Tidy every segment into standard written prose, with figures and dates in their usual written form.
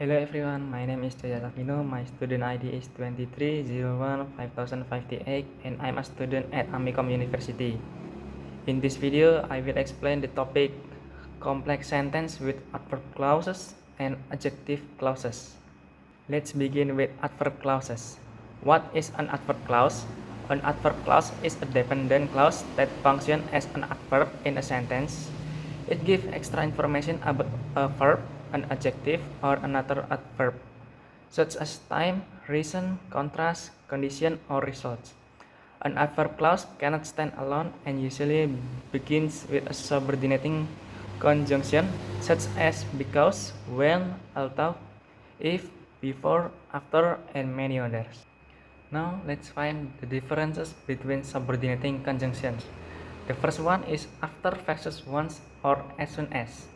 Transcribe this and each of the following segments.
Hello everyone, my name is Jaya Safino. My student ID is 23015058 and I'm a student at Amikom University. In this video, I will explain the topic complex sentence with adverb clauses and adjective clauses. Let's begin with adverb clauses. What is an adverb clause? An adverb clause is a dependent clause that functions as an adverb in a sentence. It gives extra information about a verb, an adjective, or another adverb, such as time, reason, contrast, condition, or results. An adverb clause cannot stand alone and usually begins with a subordinating conjunction such as because, when, although, if, before, after, and many others. Now let's find the differences between subordinating conjunctions. The first one is after versus once or as soon as.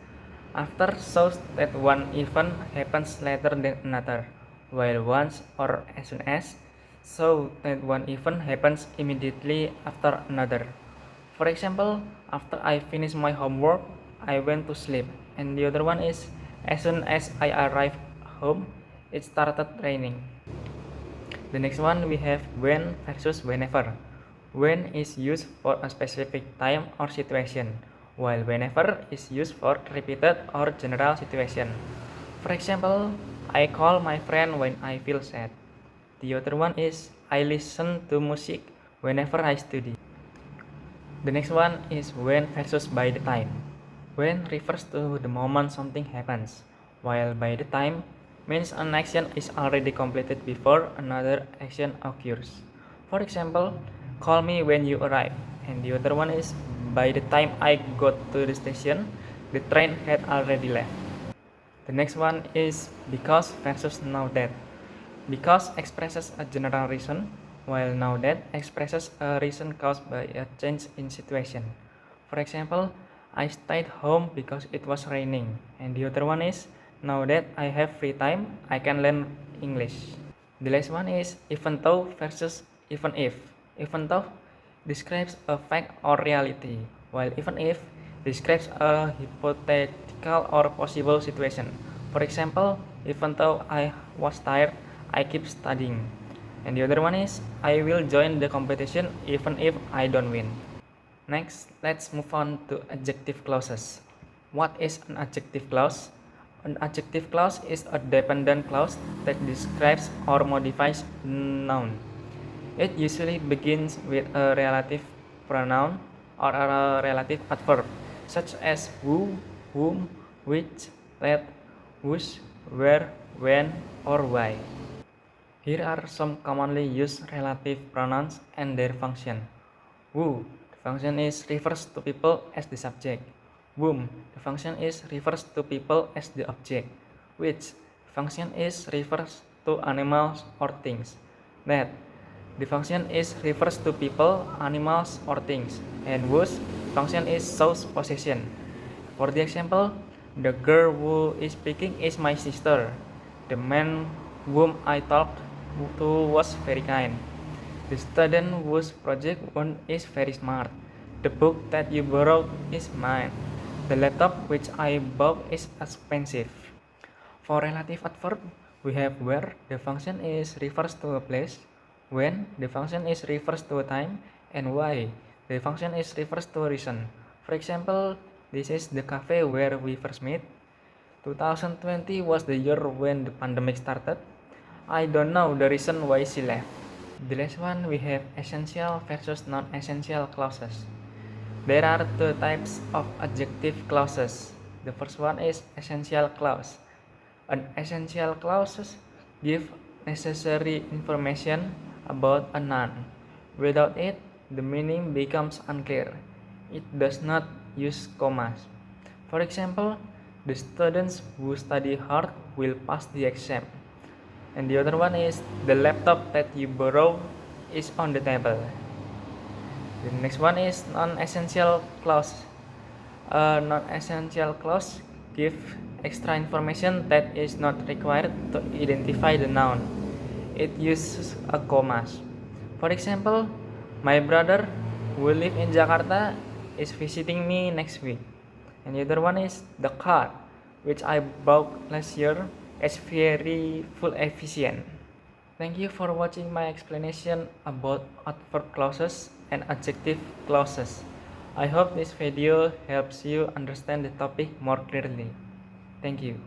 After shows that one event happens later than another, while once or as soon as show that one event happens immediately after another. For example, after I finished my homework, I went to sleep. And the other one is as soon as I arrived home, it started raining. The next one we have when versus whenever. When is used for a specific time or situation, while whenever is used for repeated or general situation. For example, I call my friend when I feel sad. The other one is I listen to music whenever I study. The next one is when versus by the time. When refers to the moment something happens, while by the time means an action is already completed before another action occurs. For example, call me when you arrive, and the other one is by the time I got to the station, the train had already left. The next one is because versus now that. Because expresses a general reason, while now that expresses a reason caused by a change in situation. For example, I stayed home because it was raining, and the other one is now that I have free time, I can learn English. The last one is even though versus even if. Even though describes a fact or reality, while even if describes a hypothetical or possible situation. For example, even though I was tired, I keep studying. And the other one is I will join the competition even if I don't win. Next, let's move on to adjective clauses. What is an adjective clause? An adjective clause is a dependent clause that describes or modifies a noun. It usually begins with a relative pronoun or a relative adverb, such as who, whom, which, that, whose, where, when, or why. Here are some commonly used relative pronouns and their function. Who, the function is refers to people as the subject. Whom, the function is refers to people as the object. Which, the function is refers to animals or things. That, the function is refers to people, animals, or things. And whose, the function is shows possession. For the example, the girl who is speaking is my sister. The man whom I talked to was very kind. The student whose project won is very smart. The book that you borrowed is mine. The laptop which I bought is expensive. For relative adverb, we have where the function is refers to a place, when the function is refers to a time, and why the function is refers to a reason. For example, this is the cafe where we first met. 2020 was the year when the pandemic started. I don't know the reason why she left. The last one we have essential versus non-essential clauses. There are two types of adjective clauses. The first one is essential clause. An essential clause gives necessary information about a noun. Without it, the meaning becomes unclear. It does not use commas. For example, the students who study hard will pass the exam. And the other one is the laptop that you borrow is on the table. The next one is non-essential clause. A non-essential clause gives extra information that is not required to identify the noun. It uses a commas. For example, my brother who lives in Jakarta is visiting me next week. And the other one is the car, which I bought last year, It's very full efficient. Thank you for watching my explanation about adverb clauses and adjective clauses. I hope this video helps you understand the topic more clearly. Thank you.